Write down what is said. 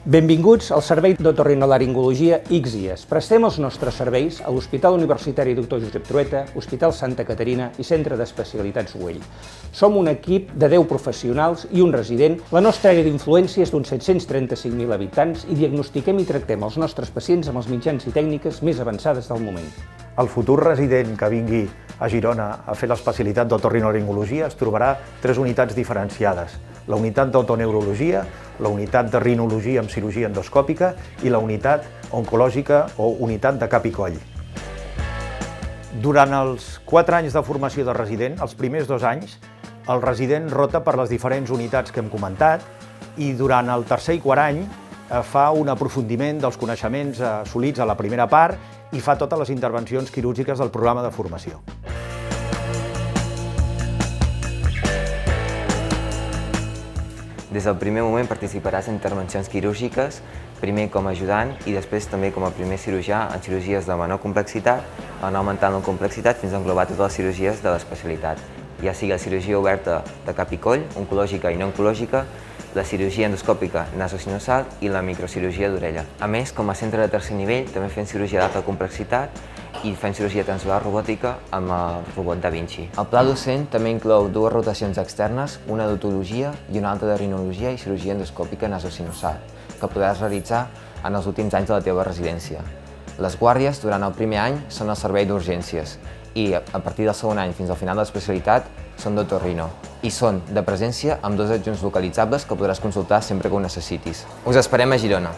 Benvinguts al Servei d'Otorrinolaringologia ICSIAS. Prestem els nostres serveis a l'Hospital Universitari Dr. Josep Trueta, Hospital Santa Caterina i Centre d'Especialitats Güell. Som un equip de 10 professionals i un resident. La nostra àrea d'influència és d'uns 735.000 habitants i diagnostiquem i tractem els nostres pacients amb els mitjans i tècniques més avançades del moment. El futur resident que vingui a Girona a fer l'especialitat d'otorrinolaringologia es trobarà 3 unitats diferenciades: la unitat d'autoneurologia, la unitat de rinologia amb cirurgia endoscòpica i la unitat oncològica o unitat de cap i coll. Durant els 4 anys de formació de resident, els primers 2 anys, el resident rota per les diferents unitats que hem comentat i durant el tercer i quart any fa un aprofundiment dels coneixements assolits a la primera part i fa totes les intervencions quirúrgiques del programa de formació. Des del primer moment participaràs en intervencions quirúrgiques, primer com a ajudant i després també com a primer cirurgià en cirurgies de menor complexitat, anar augmentant la complexitat fins a englobar totes les cirurgies de l'especialitat, ja sigui la cirurgia oberta de cap i coll, oncològica i no oncològica, la cirurgia endoscòpica nasosinusal i la microcirurgia d'orella. A més, com a centre de tercer nivell, també fem cirurgia d'alta complexitat i fem cirurgia transversal robòtica amb el robot Da Vinci. El pla docent també inclou 2 rotacions externes, una d'otologia i una altra de rinologia i cirurgia endoscòpica nasosinusal, que podràs realitzar en els últims anys de la teva residència. Les guàrdies durant el primer any són el servei d'urgències i a partir del segon any fins al final de l'especialitat són d'otorrino i són de presència amb 2 adjunts localitzables que podràs consultar sempre que ho necessitis. Us esperem a Girona!